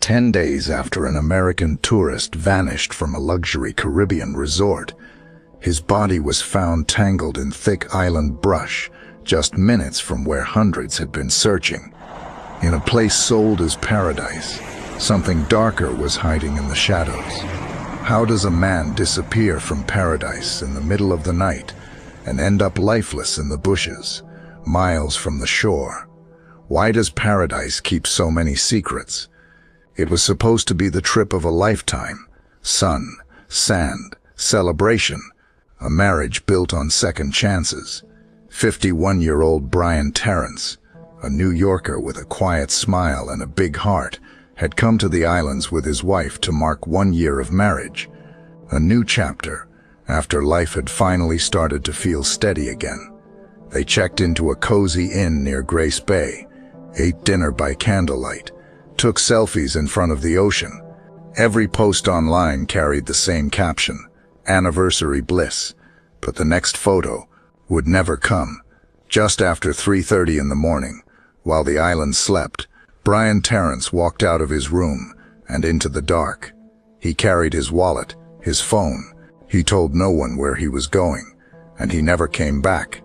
10 days after an American tourist vanished from a luxury Caribbean resort, his body was found tangled in thick island brush, just minutes from where hundreds had been searching. In a place sold as paradise, something darker was hiding in the shadows. How does a man disappear from paradise in the middle of the night and end up lifeless in the bushes, miles from the shore? Why does paradise keep so many secrets? It was supposed to be the trip of a lifetime. Sun, sand, celebration, a marriage built on second chances. 51-year-old Brian Tarrence, a New Yorker with a quiet smile and a big heart, had come to the islands with his wife to mark 1 year of marriage. A new chapter, after life had finally started to feel steady again. They checked into a cozy inn near Grace Bay, ate dinner by candlelight, took selfies in front of the ocean. Every post online carried the same caption, "Anniversary bliss," but the next photo would never come. Just after 3:30 in the morning, while the island slept, Brian Tarrence walked out of his room and into the dark. He carried his wallet, his phone. He told no one where he was going, and he never came back.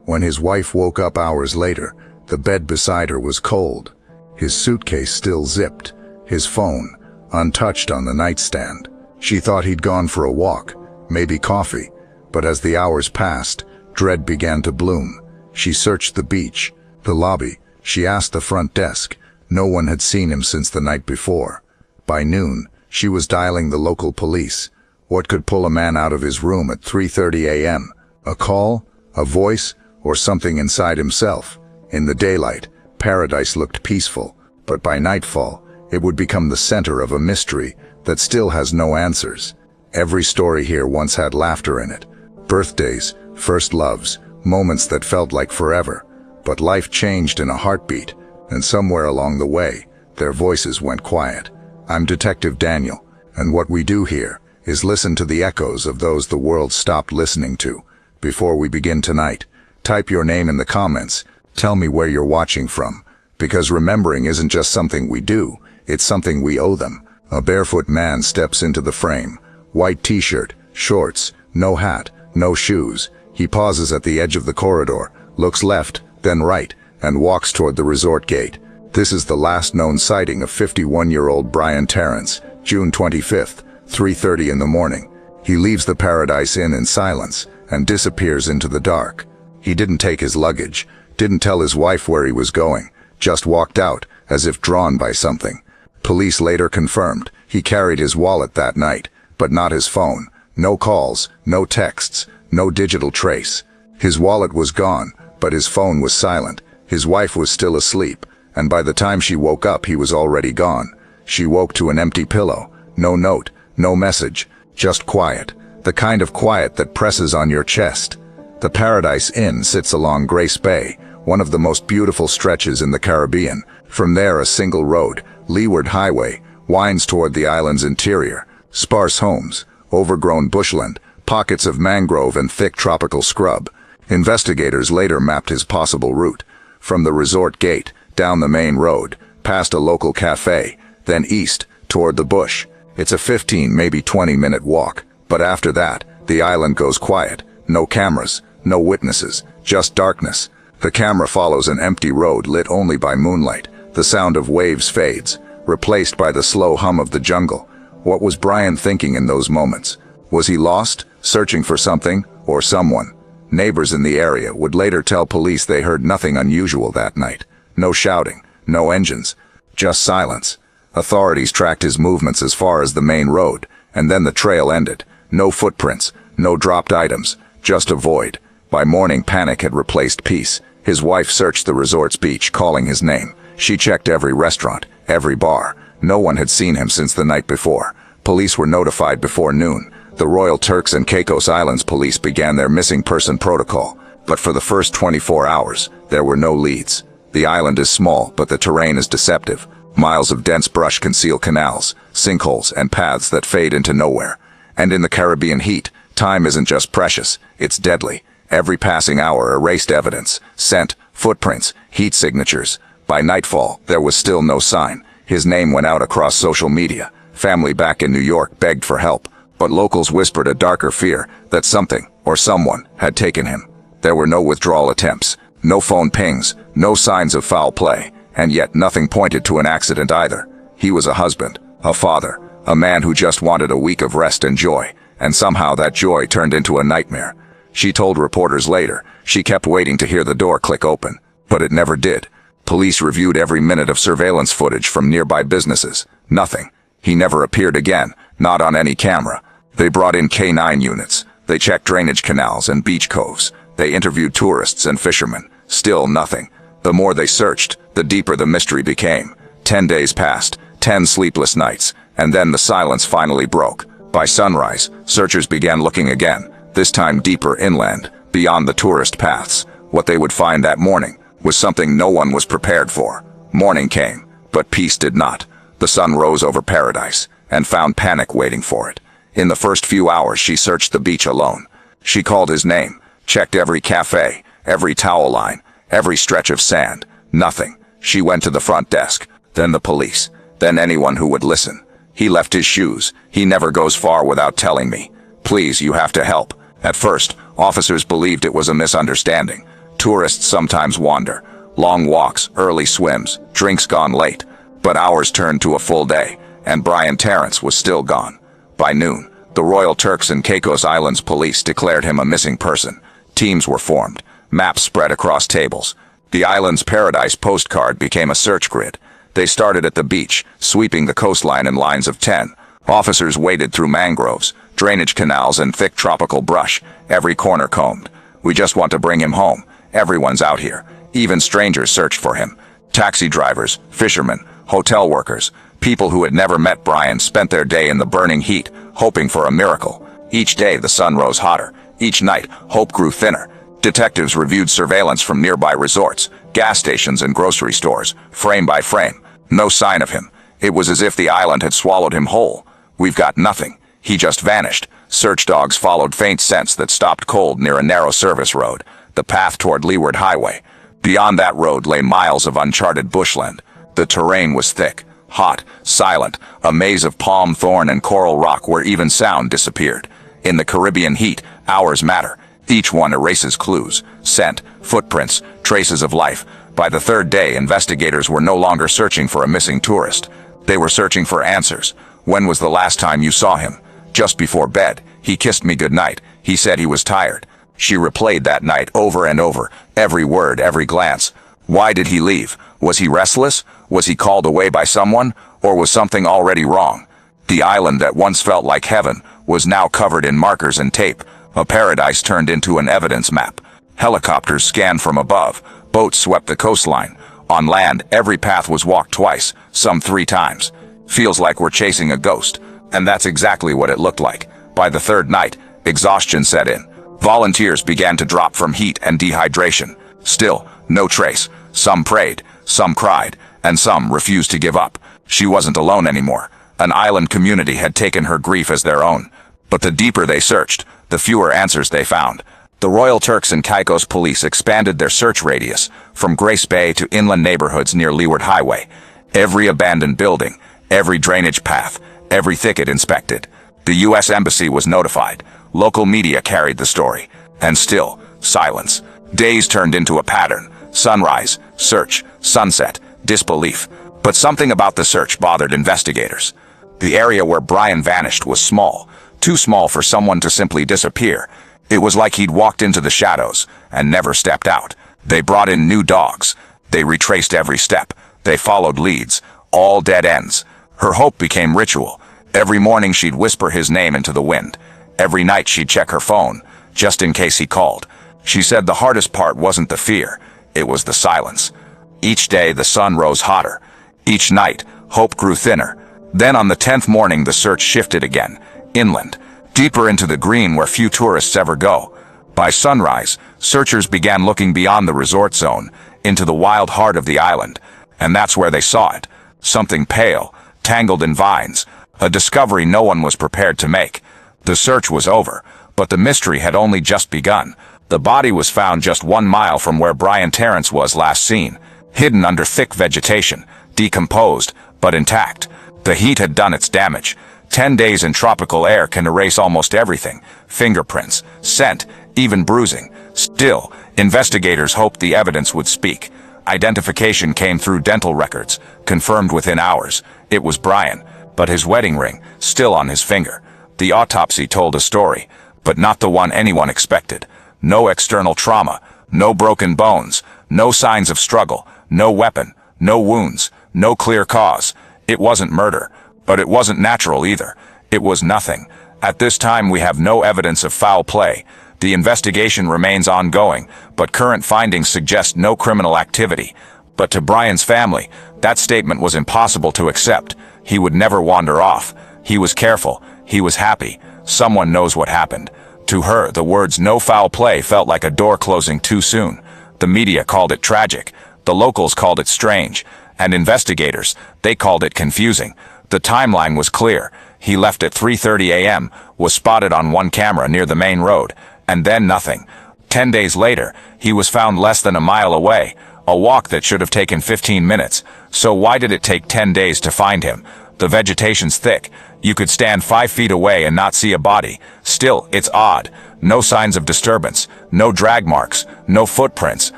When his wife woke up hours later, the bed beside her was cold, his suitcase still zipped, his phone untouched on the nightstand. She thought he'd gone for a walk, maybe coffee, but as the hours passed, dread began to bloom. She searched the beach, the lobby. She asked the front desk. No one had seen him since the night before. By noon, she was dialing the local police. What could pull a man out of his room at 3:30 a.m.? A call? A voice? Or something inside himself? In the daylight, paradise looked peaceful, but by nightfall, it would become the center of a mystery that still has no answers. Every story here once had laughter in it. Birthdays, first loves, moments that felt like forever. But life changed in a heartbeat, and somewhere along the way, their voices went quiet. I'm Detective Daniel, and what we do here is listen to the echoes of those the world stopped listening to. Before we begin tonight, type your name in the comments. Tell me where you're watching from, because remembering isn't just something we do, it's something we owe them. A barefoot man steps into the frame. White t-shirt, shorts, no hat, no shoes. He pauses at the edge of the corridor, looks left, then right, and walks toward the resort gate. This is the last known sighting of 51-year-old Brian Tarrence, June 25th, 3:30 in the morning. He leaves the Paradise Inn in silence and disappears into the dark. He didn't take his luggage, didn't tell his wife where he was going, just walked out as if drawn by something. Police later confirmed he carried his wallet that night, but not his phone. No calls, no texts, no digital trace. His wallet was gone, but his phone was silent. His wife was still asleep, and by the time she woke up he was already gone. She woke to an empty pillow. No note, no message, just quiet. The kind of quiet that presses on your chest. The Paradise Inn sits along Grace Bay, one of the most beautiful stretches in the Caribbean. From there a single road, Leeward Highway, winds toward the island's interior. Sparse homes, overgrown bushland, pockets of mangrove and thick tropical scrub. Investigators later mapped his possible route. From the resort gate, down the main road, past a local cafe, then east, toward the bush. It's a 15, maybe 20-minute walk, but after that, the island goes quiet. No cameras, no witnesses, just darkness. The camera follows an empty road lit only by moonlight. The sound of waves fades, replaced by the slow hum of the jungle. What was Brian thinking in those moments? Was he lost, searching for something, or someone? Neighbors in the area would later tell police they heard nothing unusual that night. No shouting, no engines, just silence. Authorities tracked his movements as far as the main road, and then the trail ended. No footprints, no dropped items, just a void. By morning, panic had replaced peace. His wife searched the resort's beach, calling his name. She checked every restaurant, every bar. No one had seen him since the night before. Police were notified before noon. The Royal Turks and Caicos Islands police began their missing person protocol. But for the first 24 hours, there were no leads. The island is small, but the terrain is deceptive. Miles of dense brush conceal canals, sinkholes, and paths that fade into nowhere. And in the Caribbean heat, time isn't just precious, it's deadly. Every passing hour erased evidence, scent, footprints, heat signatures. By nightfall, there was still no sign. His name went out across social media. Family back in New York begged for help, but locals whispered a darker fear that something or someone had taken him. There were no withdrawal attempts, no phone pings, no signs of foul play, and yet nothing pointed to an accident either. He was a husband, a father, a man who just wanted a week of rest and joy, and somehow that joy turned into a nightmare. She told reporters later she kept waiting to hear the door click open, but it never did. Police reviewed every minute of surveillance footage from nearby businesses. Nothing. He never appeared again, not on any camera. They brought in K9 units. They checked drainage canals and beach coves. They interviewed tourists and fishermen. Still nothing. The more they searched, the deeper the mystery became. 10 days passed, 10 sleepless nights, and then the silence finally broke. By sunrise, searchers began looking again, this time deeper inland, beyond the tourist paths. What they would find that morning was something no one was prepared for. Morning came, but peace did not. The sun rose over paradise, and found panic waiting for it. In the first few hours she searched the beach alone. She called his name, checked every cafe, every towel line, every stretch of sand. Nothing. She went to the front desk, then the police, then anyone who would listen. He left his shoes. He never goes far without telling me, "Please, you have to help." At first, officers believed it was a misunderstanding. Tourists sometimes wander. Long walks, early swims, drinks gone late. But hours turned to a full day, and Brian Tarrence was still gone. By noon, the Royal Turks and Caicos Islands police declared him a missing person. Teams were formed. Maps spread across tables. The island's paradise postcard became a search grid. They started at the beach, sweeping the coastline in lines of 10. Officers waded through mangroves, drainage canals, and thick tropical brush, every corner combed. "We just want to bring him home. Everyone's out here." Even strangers searched for him. Taxi drivers, fishermen, hotel workers, people who had never met Brian spent their day in the burning heat, hoping for a miracle. Each day the sun rose hotter. Each night, hope grew thinner. Detectives reviewed surveillance from nearby resorts, gas stations, and grocery stores, frame by frame. No sign of him. It was as if the island had swallowed him whole. "We've got nothing. He just vanished." Search dogs followed faint scents that stopped cold near a narrow service road, the path toward Leeward Highway. Beyond that road lay miles of uncharted bushland. The terrain was thick, hot, silent, a maze of palm thorn and coral rock where even sound disappeared. In the Caribbean heat, hours matter. Each one erases clues, scent, footprints, traces of life. By the third day, investigators were no longer searching for a missing tourist. They were searching for answers. "When was the last time you saw him?" "Just before bed. He kissed me goodnight. He said he was tired." She replayed that night over and over, every word, every glance. Why did he leave? Was he restless? Was he called away by someone? Or was something already wrong? The island that once felt like heaven was now covered in markers and tape. A paradise turned into an evidence map. Helicopters scanned from above. Boats swept the coastline. On land, every path was walked twice, some 3 times. Feels like we're chasing a ghost. And that's exactly what it looked like. By the third night, exhaustion set in. Volunteers began to drop from heat and dehydration. Still, no trace. Some prayed, some cried, and some refused to give up. She wasn't alone anymore. An island community had taken her grief as their own. But the deeper they searched, the fewer answers they found. The Royal Turks and Caicos police expanded their search radius, from Grace Bay to inland neighborhoods near Leeward Highway. Every abandoned building, every drainage path, every thicket inspected. The U.S. Embassy was notified. Local media carried the story. And still, silence. Days turned into a pattern. Sunrise, search, sunset, disbelief. But something about the search bothered investigators. The area where Brian vanished was small, too small for someone to simply disappear. It was like he'd walked into the shadows and never stepped out. They brought in new dogs. They retraced every step. They followed leads, all dead ends. Her hope became ritual. Every morning she'd whisper his name into the wind. Every night she'd check her phone, just in case he called. She said the hardest part wasn't the fear, it was the silence. Each day the sun rose hotter. Each night, hope grew thinner. Then on the 10th morning the search shifted again, inland, deeper into the green where few tourists ever go. By sunrise, searchers began looking beyond the resort zone, into the wild heart of the island. And that's where they saw it. Something pale, tangled in vines, a discovery no one was prepared to make. The search was over, but the mystery had only just begun. The body was found just 1 mile from where Brian Tarrence was last seen, hidden under thick vegetation, decomposed, but intact. The heat had done its damage. 10 days in tropical air can erase almost everything: fingerprints, scent, even bruising. Still, investigators hoped the evidence would speak. Identification came through dental records, confirmed within hours. It was Brian, but his wedding ring, still on his finger. The autopsy told a story, but not the one anyone expected. No external trauma, no broken bones, no signs of struggle, no weapon, no wounds, no clear cause. It wasn't murder, but it wasn't natural either. It was nothing. At this time we have no evidence of foul play. The investigation remains ongoing, but current findings suggest no criminal activity. But to Brian's family, that statement was impossible to accept. He would never wander off. He was careful. He was happy. Someone knows what happened. To her, the words "no foul play" felt like a door closing too soon. The media called it tragic. The locals called it strange. And investigators, they called it confusing. The timeline was clear. He left at 3:30 a.m., was spotted on one camera near the main road, and then nothing. 10 days later, he was found less than a mile away, a walk that should have taken 15 minutes. So why did it take 10 days to find him? The vegetation's thick. You could stand 5 feet away and not see a body. Still, it's odd. No signs of disturbance, no drag marks, no footprints.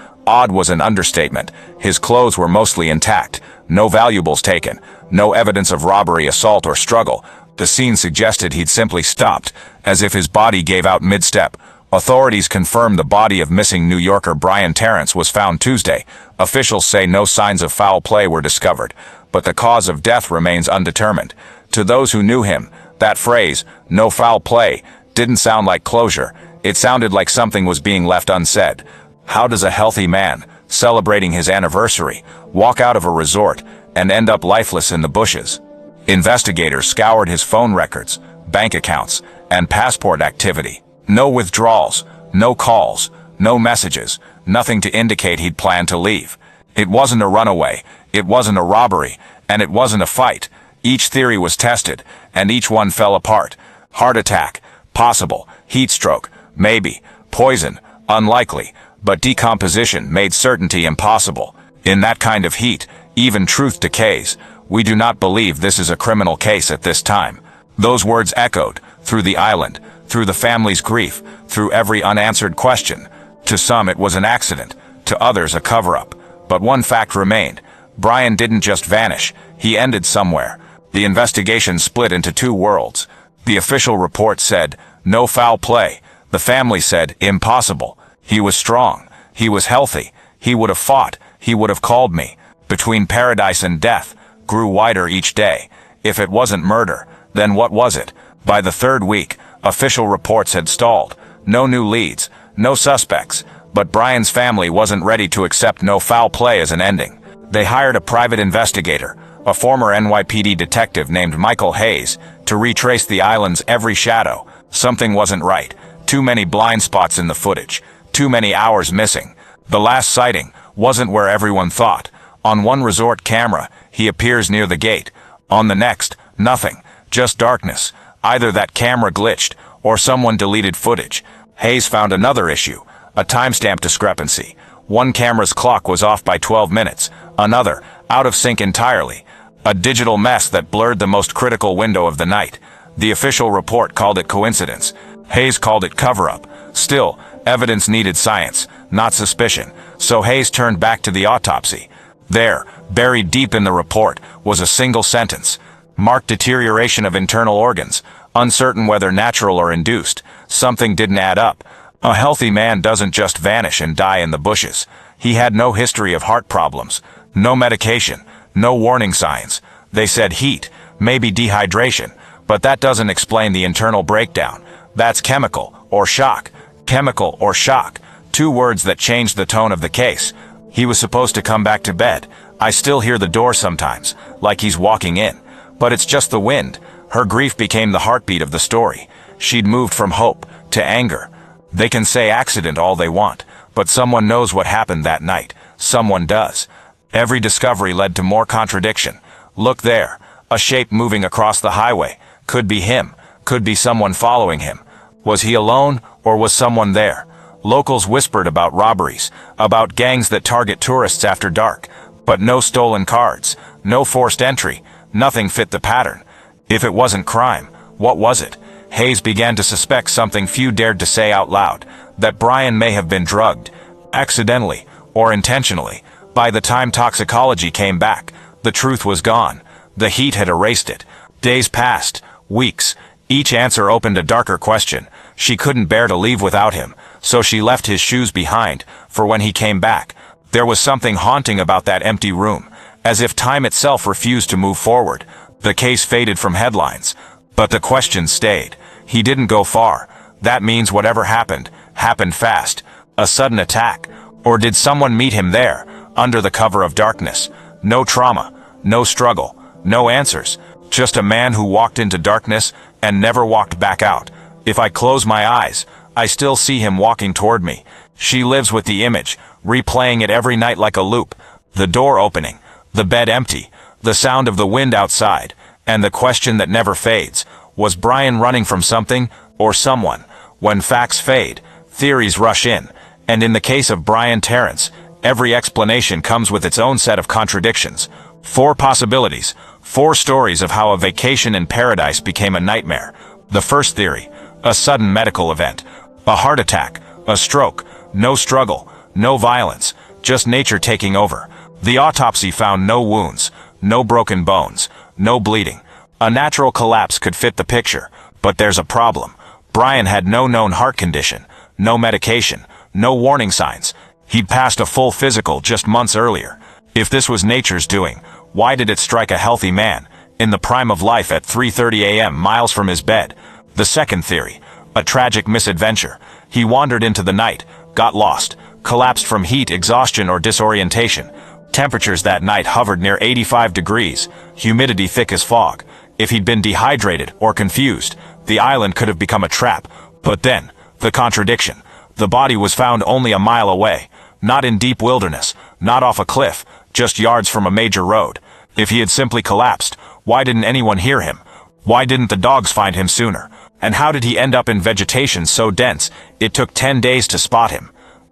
Odd was an understatement. His clothes were mostly intact. No valuables taken. No evidence of robbery, assault, or struggle. The scene suggested he'd simply stopped, as if his body gave out mid-step. Authorities confirmed the body of missing New Yorker Brian Tarrence was found Tuesday. Officials say no signs of foul play were discovered, but the cause of death remains undetermined. To those who knew him, that phrase, "no foul play," didn't sound like closure. It sounded like something was being left unsaid. How does a healthy man, celebrating his anniversary, walk out of a resort and end up lifeless in the bushes? Investigators scoured his phone records, bank accounts, and passport activity. No withdrawals, no calls, no messages, nothing to indicate he'd planned to leave. It wasn't a runaway, it wasn't a robbery, and it wasn't a fight. Each theory was tested, and each one fell apart. Heart attack, possible. Heat stroke, maybe. Poison, unlikely. But decomposition made certainty impossible. In that kind of heat, even truth decays. We do not believe this is a criminal case at this time. Those words echoed through the island, through the family's grief, through every unanswered question. To some it was an accident, to others a cover-up. But one fact remained. Brian didn't just vanish, he ended somewhere. The investigation split into two worlds. The official report said, "no foul play." The family said, "impossible." He was strong. He was healthy. He would have fought. He would have called me. Between paradise and death grew wider each day. If it wasn't murder, then what was it? By the third week, official reports had stalled. No new leads, no suspects. But Brian's family wasn't ready to accept no foul play as an ending. They hired a private investigator, a former NYPD detective named Michael Hayes, to retrace the island's every shadow. Something wasn't right. Too many blind spots in the footage. Too many hours missing. The last sighting wasn't where everyone thought. On one resort camera, he appears near the gate. On the next, nothing. Just darkness. Either that camera glitched, or someone deleted footage. Hayes found another issue. A timestamp discrepancy. One camera's clock was off by 12 minutes. Another, out of sync entirely. A digital mess that blurred the most critical window of the night. The official report called it coincidence. Hayes called it cover-up. Still, evidence needed science, not suspicion. So Hayes turned back to the autopsy. There, buried deep in the report, was a single sentence. Marked deterioration of internal organs. Uncertain whether natural or induced. Something didn't add up. A healthy man doesn't just vanish and die in the bushes. He had no history of heart problems. No medication. No warning signs. They said heat, maybe dehydration. But that doesn't explain the internal breakdown. That's chemical, or shock. Chemical or shock. Two words that changed the tone of the case. He was supposed to come back to bed. I still hear the door sometimes, like he's walking in. But it's just the wind. Her grief became the heartbeat of the story. She'd moved from hope to anger. They can say accident all they want, but someone knows what happened that night. Someone does. Every discovery led to more contradiction. Look there. A shape moving across the highway. Could be him. Could be someone following him. Was he alone, or was someone there? Locals whispered about robberies, about gangs that target tourists after dark. But no stolen cards, no forced entry, Nothing fit the pattern. If it wasn't crime, what was it? Hayes began to suspect something few dared to say out loud, that Brian may have been drugged, accidentally or intentionally. By the time toxicology came back, the truth was gone. The heat had erased it. Days passed, weeks. Each answer opened a darker question. She couldn't bear to leave without him, so she left his shoes behind, for when he came back, there was something haunting about that empty room, as if time itself refused to move forward. The case faded from headlines, but the question stayed. He didn't go far. That means whatever happened, happened fast. A sudden attack. Or did someone meet him there, under the cover of darkness? No trauma, no struggle, no answers. Just a man who walked into darkness and never walked back out. If I close my eyes, I still see him walking toward me. She lives with the image, replaying it every night like a loop. The door opening, the bed empty, the sound of the wind outside, and the question that never fades. Was Brian running from something or someone? When facts fade, theories rush in, and in the case of Brian Tarrence, every explanation comes with its own set of contradictions. 4 possibilities, 4 stories of how a vacation in paradise became a nightmare. The first theory, a sudden medical event, a heart attack, a stroke, no struggle, no violence, just nature taking over. The autopsy found no wounds, no broken bones, no bleeding. A natural collapse could fit the picture, but there's a problem. Brian had no known heart condition, no medication, no warning signs. He'd passed a full physical just months earlier. If this was nature's doing, why did it strike a healthy man, in the prime of life at 3:30 a.m. miles from his bed? The second theory, a tragic misadventure. He wandered into the night, got lost, collapsed from heat, exhaustion, or disorientation. Temperatures that night hovered near 85 degrees, humidity thick as fog. If he'd been dehydrated or confused, the island could have become a trap. But then, the contradiction. The body was found only a mile away, not in deep wilderness, not off a cliff, just yards from a major road. If he had simply collapsed, why didn't anyone hear him? Why didn't the dogs find him sooner? And how did he end up in vegetation so dense it took 10 days to spot him?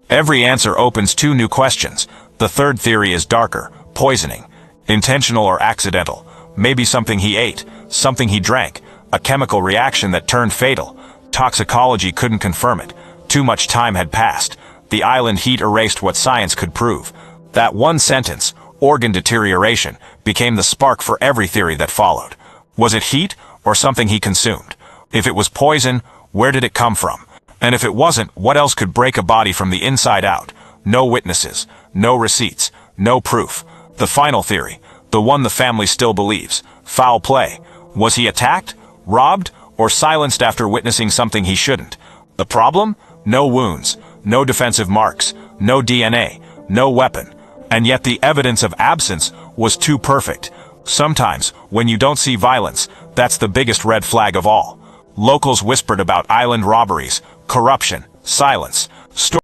Every answer opens 2 new questions. The third theory is darker, poisoning. Intentional or accidental. Maybe something he ate, something he drank, a chemical reaction that turned fatal. Toxicology couldn't confirm it. Too much time had passed. The island heat erased what science could prove. That one sentence, organ deterioration, became the spark for every theory that followed. Was it heat or something he consumed? If it was poison, where did it come from? And if it wasn't, what else could break a body from the inside out? No witnesses, no receipts, no proof. The final theory, the one the family still believes, foul play. Was he attacked, robbed, or silenced after witnessing something he shouldn't? The problem? No wounds, no defensive marks, no DNA, no weapon. And yet the evidence of absence was too perfect. Sometimes, when you don't see violence, that's the biggest red flag of all. Locals whispered about island robberies, corruption, silence.